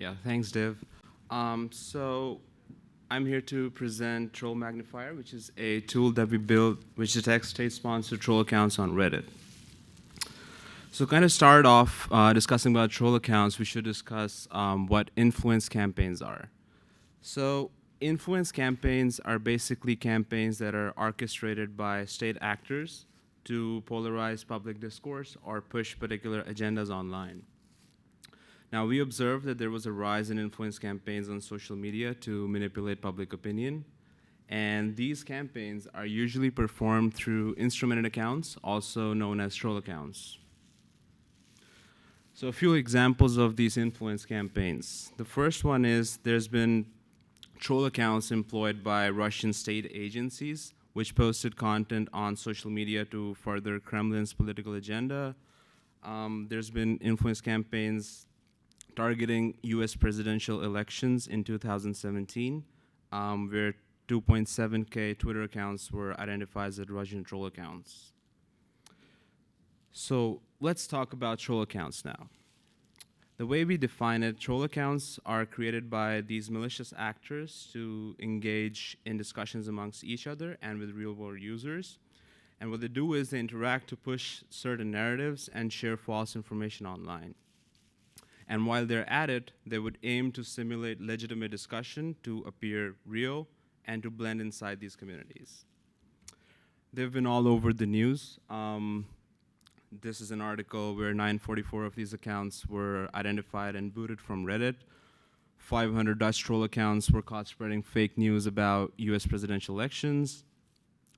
Yeah, thanks, Div. So I'm here to present TROLLMAGNIFIER, which is a tool that we built which detects state-sponsored troll accounts on Reddit. So kind of start off discussing about troll accounts, we should discuss what influence campaigns are. So influence campaigns are basically campaigns that are orchestrated by state actors to polarize public discourse or push particular agendas online. Now, we observed that there was a rise in influence campaigns on social media to manipulate public opinion. And these campaigns are usually performed through instrumented accounts, also known as troll accounts. So a few examples of these influence campaigns. The first one is there's been troll accounts employed by Russian state agencies, which posted content on social media to further Kremlin's political agenda. There's been influence campaigns targeting US presidential elections in 2017, where 2.7K Twitter accounts were identified as Russian troll accounts. So let's talk about troll accounts now. The way we define it, troll accounts are created by these malicious actors to engage in discussions amongst each other and with real-world users. And what they do is they interact to push certain narratives and share false information online. And while they're at it, they would aim to simulate legitimate discussion to appear real and to blend inside these communities. They've been all over the news. This is an article where 944 of these accounts were identified and booted from Reddit. 500 Dutch troll accounts were caught spreading fake news about US presidential elections.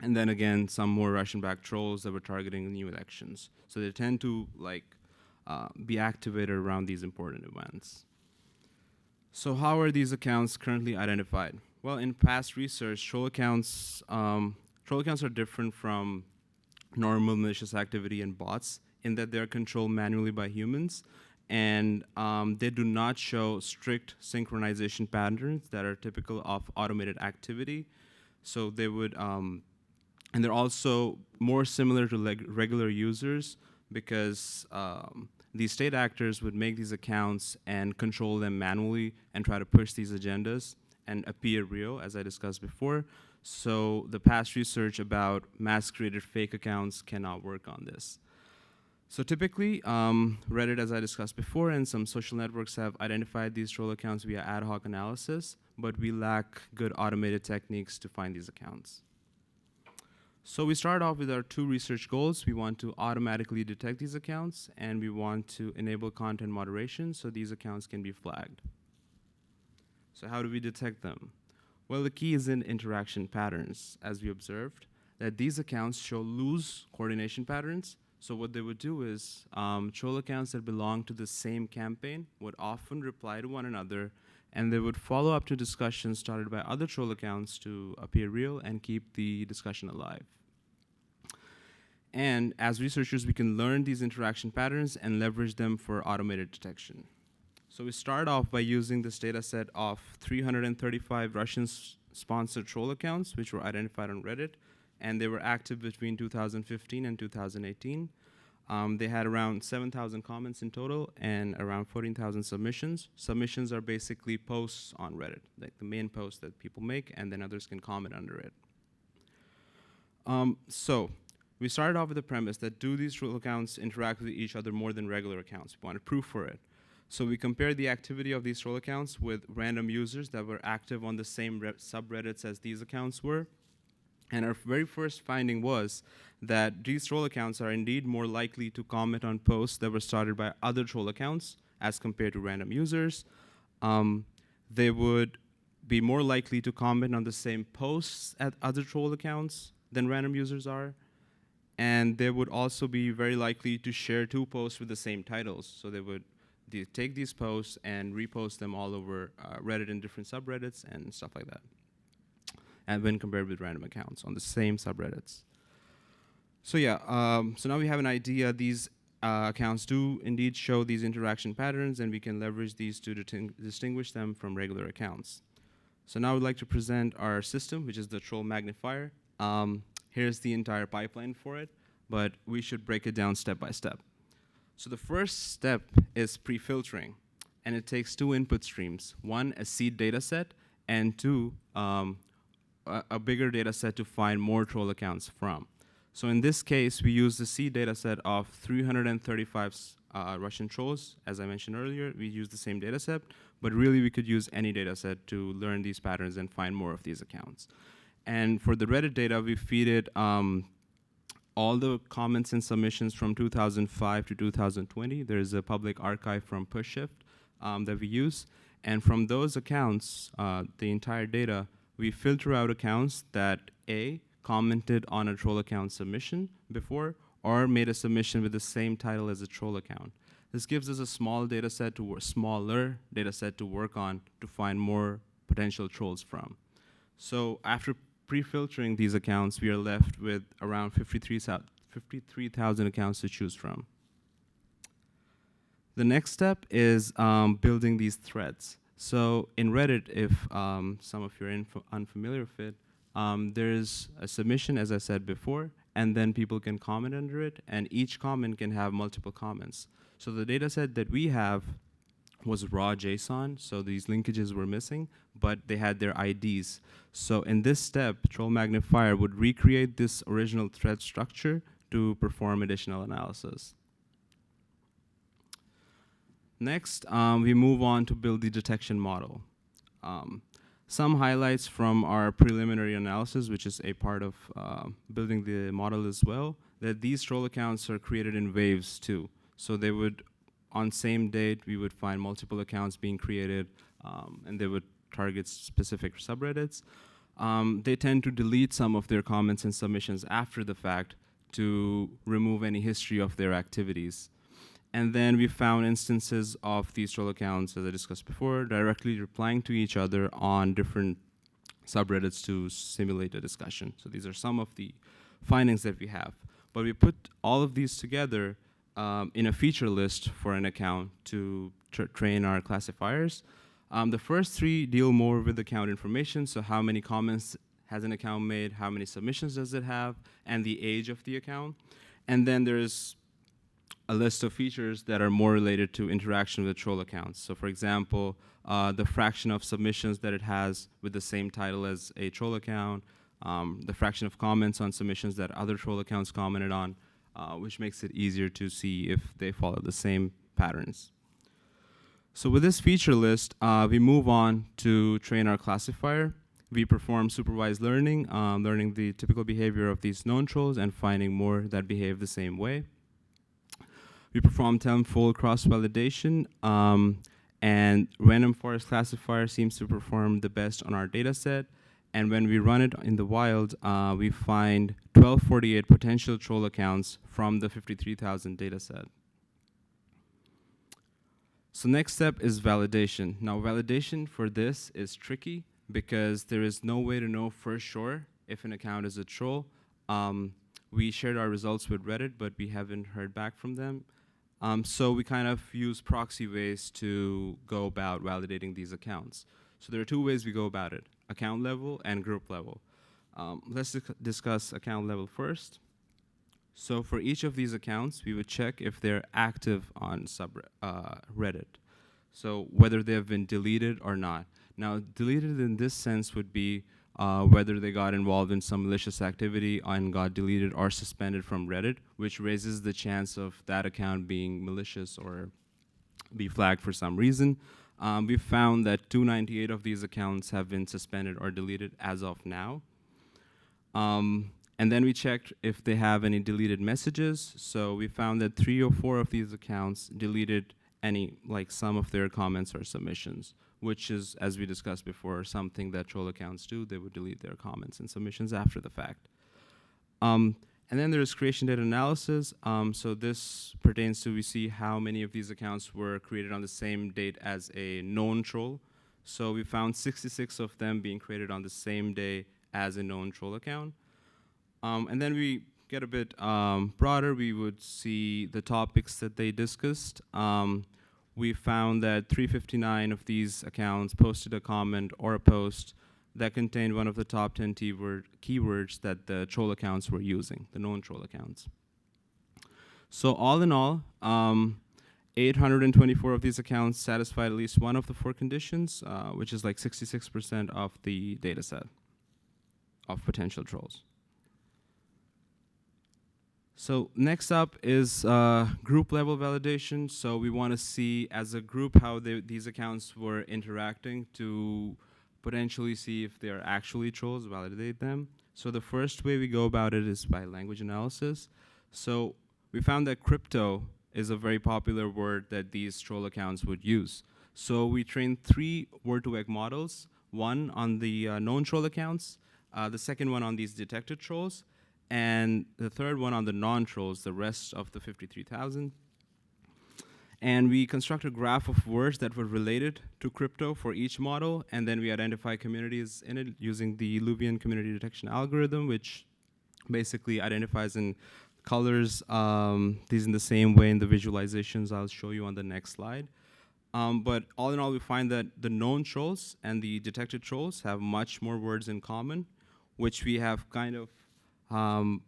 And then again, some more Russian-backed trolls that were targeting new elections. So they tend to be activated around these important events. So how are these accounts currently identified? Well, in past research, troll accounts are different from normal malicious activity and bots in that they're controlled manually by humans, and they do not show strict synchronization patterns that are typical of automated activity. So they would, and they're also more similar to regular users because these state actors would make these accounts and control them manually and try to push these agendas and appear real, as I discussed before. So the past research about mass-created fake accounts cannot work on this. So typically, Reddit, as I discussed before, and some social networks have identified these troll accounts via ad hoc analysis, but we lack good automated techniques to find these accounts. So we start off with our two research goals. We want to automatically detect these accounts, and we want to enable content moderation so these accounts can be flagged. So how do we detect them? Well, the key is in interaction patterns, as we observed, that these accounts show loose coordination patterns. So what they would do is troll accounts that belong to the same campaign would often reply to one another, and they would follow up to discussions started by other troll accounts to appear real and keep the discussion alive. And as researchers, we can learn these interaction patterns and leverage them for automated detection. So we start off by using this data set of 335 Russian-sponsored troll accounts, which were identified on Reddit, and they were active between 2015 and 2018. They had around 7,000 comments in total and around 14,000 submissions. Submissions are basically posts on Reddit, like the main post that people make, and then others can comment under it. So we started off with the premise that do these troll accounts interact with each other more than regular accounts? We wanted proof for it. So we compared the activity of these troll accounts with random users that were active on the same subreddits as these accounts were. And our very first finding was that these troll accounts are indeed more likely to comment on posts that were started by other troll accounts as compared to random users. They would be more likely to comment on the same posts at other troll accounts than random users are. And they would also be very likely to share two posts with the same titles. So they would take these posts and repost them all over Reddit in different subreddits and stuff like that. And when compared with random accounts on the same subreddits. So yeah, so now we have an idea. These accounts do indeed show these interaction patterns, and we can leverage these to distinguish them from regular accounts. So now I would like to present our system, which is the troll magnifier. Here's the entire pipeline for it, but we should break it down step by step. So the first step is pre-filtering. and it takes two input streams. One, a seed data set, and two, a bigger data set to find more troll accounts from. So in this case, we use the seed data set of 335 Russian trolls. As I mentioned earlier, we use the same data set, but really we could use any data set to learn these patterns and find more of these accounts. And for the Reddit data, we feed it all the comments and submissions from 2005 to 2020. There's a public archive from PushShift that we use. And from those accounts, the entire data, we filter out accounts that A, commented on a troll account submission before, or made a submission with the same title as a troll account. This gives us a small data set smaller data set to work on to find more potential trolls from. So after pre-filtering these accounts, we are left with around 53,000 accounts to choose from. The next step is building these threads. So in Reddit, if some of you are unfamiliar with it, there's a submission, as I said before, and then people can comment under it, and each comment can have multiple comments. So the data set that we have was raw JSON, so these linkages were missing, but they had their IDs. So in this step, TROLLMAGNIFIER would recreate this original thread structure to perform additional analysis. Next, we move on to build the detection model. Some highlights from our preliminary analysis, which is a part of building the model as well, that these troll accounts are created in waves too. So they would, on same date, we would find multiple accounts being created, and they would target specific subreddits. They tend to delete some of their comments and submissions after the fact to remove any history of their activities. And then we found instances of these troll accounts, as I discussed before, directly replying to each other on different subreddits to simulate a discussion. So these are some of the findings that we have. But we put all of these together in a feature list for an account to train our classifiers. The first three deal more with account information, so how many comments has an account made, how many submissions does it have, and the age of the account. And then there's a list of features that are more related to interaction with troll accounts. So for example, the fraction of submissions that it has with the same title as a troll account, the fraction of comments on submissions that other troll accounts commented on, which makes it easier to see if they follow the same patterns. So with this feature list, we move on to train our classifier. We perform supervised learning, learning the typical behavior of these known trolls and finding more that behave the same way. We perform tenfold cross-validation, and random forest classifier seems to perform the best on our data set. And when we run it in the wild, we find 1248 potential troll accounts from the 53,000 data set. So next step is validation. Now validation for this is tricky because there is no way to know for sure if an account is a troll. We shared our results with Reddit, but we haven't heard back from them. So we kind of use proxy ways to go about validating these accounts. So there are two ways we go about it, account level and group level. Let's discuss account level first. So for each of these accounts, we would check if they're active on Reddit. So whether they have been deleted or not. Now, deleted in this sense would be whether they got involved in some malicious activity and got deleted or suspended from Reddit, which raises the chance of that account being malicious or be flagged for some reason. We found that 298 of these accounts have been suspended or deleted as of now. And then we checked if they have any deleted messages. So we found that 3 or 4 of these accounts deleted some of their comments or submissions, which is, as we discussed before, something that troll accounts do. They would delete their comments and submissions after the fact. And then there's creation date analysis. So this pertains to we see how many of these accounts were created on the same date as a known troll. So we found 66 of them being created on the same day as a known troll account. And then we get a bit broader. We would see the topics that they discussed. We found that 359 of these accounts posted a comment or a post that contained one of the top 10 keywords that the troll accounts were using, the known troll accounts. So all in all, 824 of these accounts satisfied at least one of the four conditions, which is like 66% of the data set of potential trolls. So next up is group level validation. So we want to see as a group how these accounts were interacting to potentially see if they're actually trolls, validate them. So the first way we go about it is by language analysis. So we found that crypto is a very popular word that these troll accounts would use. So we trained 3 word-to-vec models, one on the known troll accounts, the second one on these detected trolls, and the third one on the non-trolls, the rest of the 53,000. And we construct a graph of words that were related to crypto for each model, and then we identify communities in it using the Luvian community detection algorithm, which basically identifies in colors these in the same way in the visualizations I'll show you on the next slide. But all in all, we find that the known trolls and the detected trolls have much more words in common, which we have kind of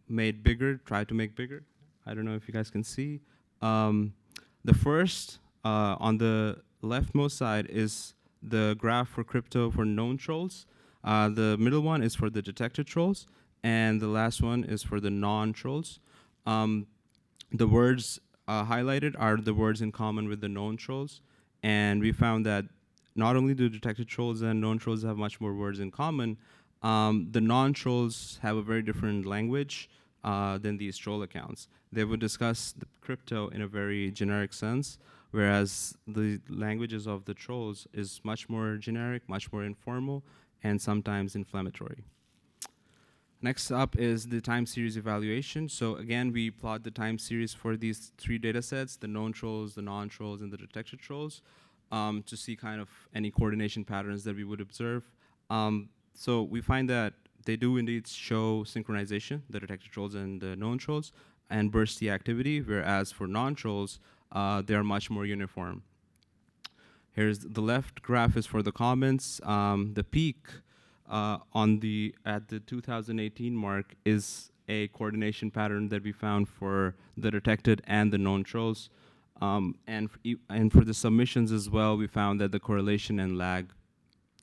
made bigger, tried to make bigger. I don't know if you guys can see. The first, on the leftmost side, is the graph for crypto for known trolls. The middle one is for the detected trolls, and the last one is for the non-trolls. The words highlighted are the words in common with the known trolls, and we found that not only do detected trolls and known trolls have much more words in common, the non-trolls have a very different language than these troll accounts. They would discuss the crypto in a very generic sense, whereas the languages of the trolls is much more generic, much more informal, and sometimes inflammatory. Next up is the time series evaluation. So again, we plot the time series for these 3 data sets, the known trolls, the non-trolls, and the detected trolls, to see kind of any coordination patterns that we would observe. So we find that they do indeed show synchronization, the detected trolls and the known trolls, and bursty activity, whereas for non-trolls, they are much more uniform. Here's the left graph is for the comments. The peak at the 2018 mark is a coordination pattern that we found for the detected and the known trolls. And for the submissions as well, we found that the correlation and lag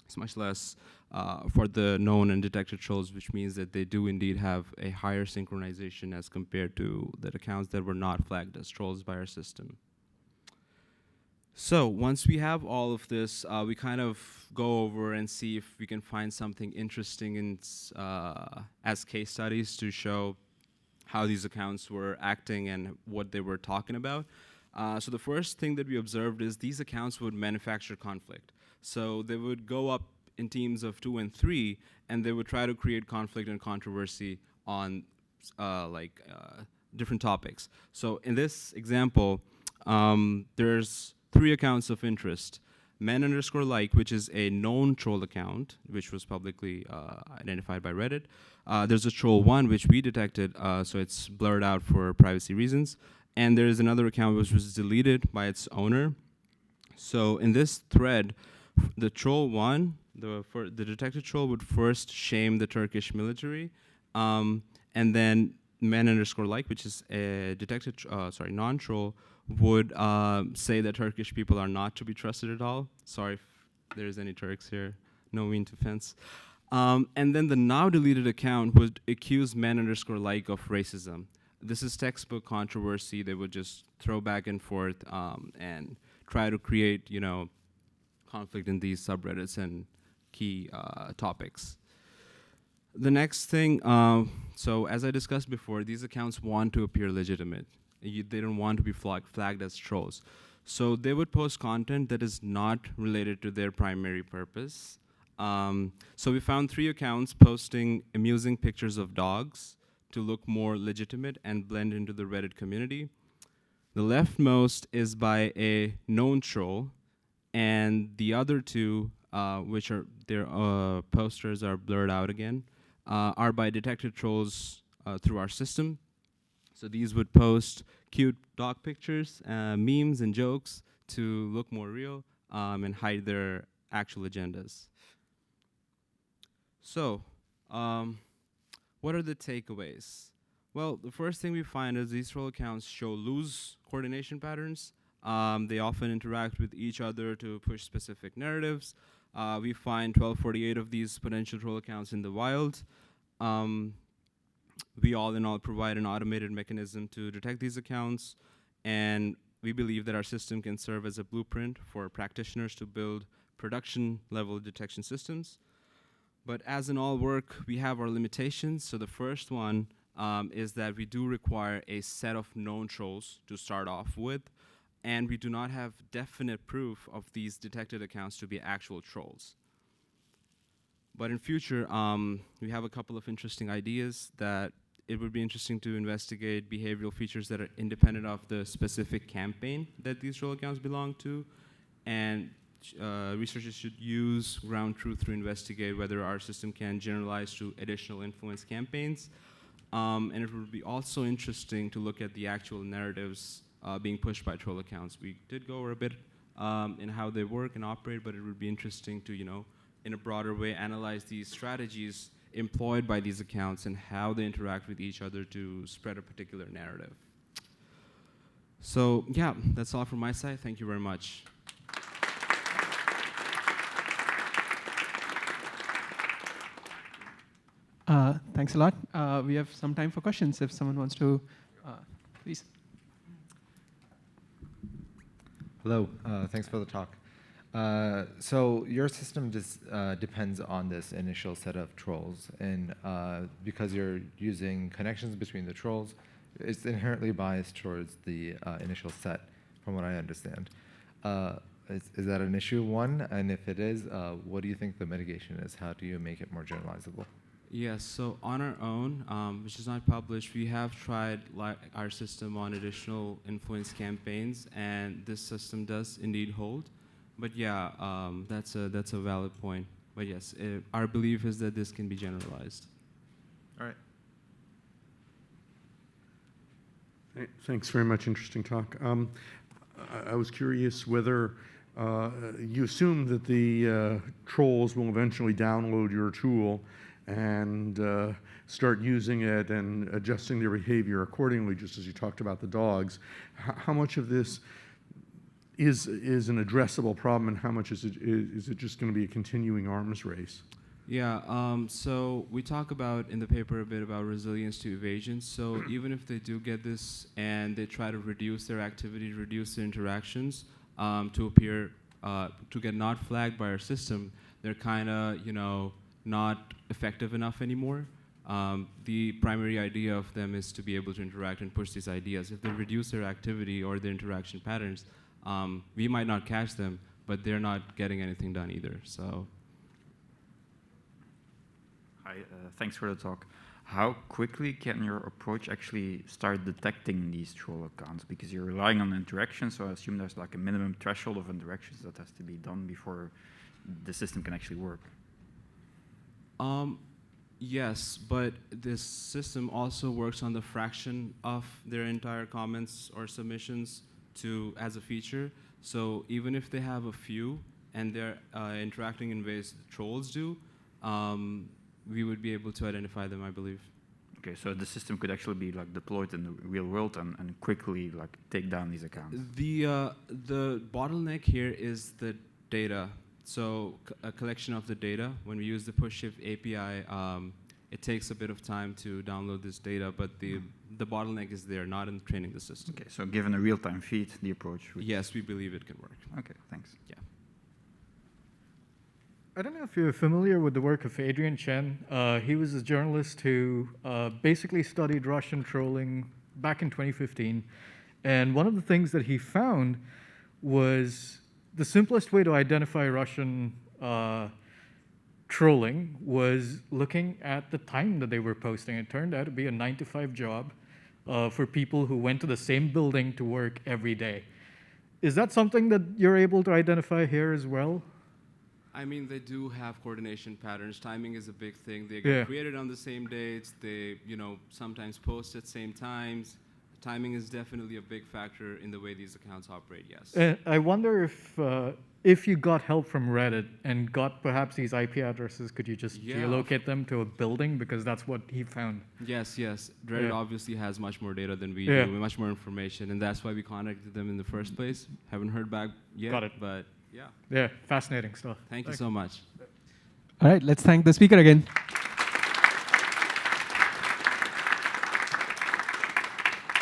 is much less for the known and detected trolls, which means that they do indeed have a higher synchronization as compared to the accounts that were not flagged as trolls by our system. So once we have all of this, we kind of go over and see if we can find something interesting in, as case studies to show how these accounts were acting and what they were talking about. So the first thing that we observed is these accounts would manufacture conflict. So they would go up in teams of 2 and 3, and they would try to create conflict and controversy on different topics. So in this example, there's 3 accounts of interest. Men_like, which is a known troll account, which was publicly identified by Reddit. There's a troll1, which we detected, so it's blurred out for privacy reasons. And there's another account which was deleted by its owner. So in this thread, the troll1, the detected troll would first shame the Turkish military, and then men_like, which is a detected, non-troll, would say that Turkish people are not to be trusted at all. Sorry if there's any Turks here, no mean offense. And then the now deleted account would accuse men_like of racism. This is textbook controversy. They would just throw back and forth and try to create, conflict in these subreddits and key topics. The next thing, so as I discussed before, these accounts want to appear legitimate. They don't want to be flagged as trolls. So they would post content that is not related to their primary purpose. So we found 3 accounts posting amusing pictures of dogs to look more legitimate and blend into the Reddit community. The leftmost is by a known troll, and the other 2, which are their posters are blurred out again, are by detected trolls through our system. So these would post cute dog pictures, memes, and jokes to look more real and hide their actual agendas. So, what are the takeaways? Well, the first thing we find is these troll accounts show loose coordination patterns. They often interact with each other to push specific narratives. We find 1248 of these potential troll accounts in the wild. We all in all provide an automated mechanism to detect these accounts, and we believe that our system can serve as a blueprint for practitioners to build production level detection systems. But as in all work, we have our limitations. So the first one is that we do require a set of known trolls to start off with, and we do not have definite proof of these detected accounts to be actual trolls. But in future, we have a couple of interesting ideas that it would be interesting to investigate behavioral features that are independent of the specific campaign that these troll accounts belong to. And researchers should use ground truth to investigate whether our system can generalize to additional influence campaigns. And it would be also interesting to look at the actual narratives being pushed by troll accounts. We did go over a bit in how they work and operate, but it would be interesting to, in a broader way, analyze these strategies employed by these accounts and how they interact with each other to spread a particular narrative. So yeah, that's all from my side. Thank you very much. Thanks a lot. We have some time for questions if someone wants to, please. Hello, thanks for the talk. So your system depends on this initial set of trolls, and because you're using connections between the trolls, it's inherently biased towards the initial set, from what I understand. Is that an issue, one? And if it is, what do you think the mitigation is? How do you make it more generalizable? Yes, so on our own, which is not published, we have tried our system on additional influence campaigns, and this system does indeed hold. But yeah, that's a valid point. But yes, our belief is that this can be generalized. All right. Thanks very much. Interesting talk. I was curious whether you assume that the trolls will eventually download your tool and start using it and adjusting their behavior accordingly, just as you talked about the dogs. How much of this is an addressable problem, and how much is it just going to be a continuing arms race? Yeah, so we talk about in the paper a bit about resilience to evasion. So even if they do get this and they try to reduce their activity, reduce their interactions to appear, to get not flagged by our system, they're kind of, not effective enough anymore. The primary idea of them is to be able to interact and push these ideas. If they reduce their activity or their interaction patterns, we might not catch them, but they're not getting anything done either. So. Hi, thanks for the talk. How quickly can your approach actually start detecting these troll accounts? Because you're relying on interaction, so I assume there's like a minimum threshold of interactions that has to be done before the system can actually work. Yes, but this system also works on the fraction of their entire comments or submissions as a feature. So even if they have a few and they're interacting in ways the trolls do, we would be able to identify them, I believe. Okay, so the system could actually be like deployed in the real world and quickly like take down these accounts. The bottleneck here is the data. So a collection of the data. When we use the PushShift API, it takes a bit of time to download this data, but the bottleneck is there, not in training the system. Okay, so given a real-time feed, the approach would... Yes, we believe it can work. Okay, thanks. Yeah. I don't know if you're familiar with the work of Adrian Chen. He was a journalist who basically studied Russian trolling back in 2015. And one of the things that he found was the simplest way to identify Russian trolling was looking at the time that they were posting. It turned out to be a 9-to-5 job for people who went to the same building to work every day. Is that something that you're able to identify here as well? I mean, they do have coordination patterns. Timing is a big thing. They get created on the same dates. They, sometimes post at same times. timing is definitely a big factor in the way these accounts operate, yes. I wonder if you got help from Reddit and got perhaps these IP addresses, could you just Yeah. geolocate them to a building? Because that's what he found. Yes, yes. Reddit Yeah. obviously has much more data than we Yeah. do, much more information, and that's why we contacted them in the first place. Haven't heard back yet, Got it. but yeah. Yeah, fascinating stuff. Thank you so much. All right, let's thank the speaker again.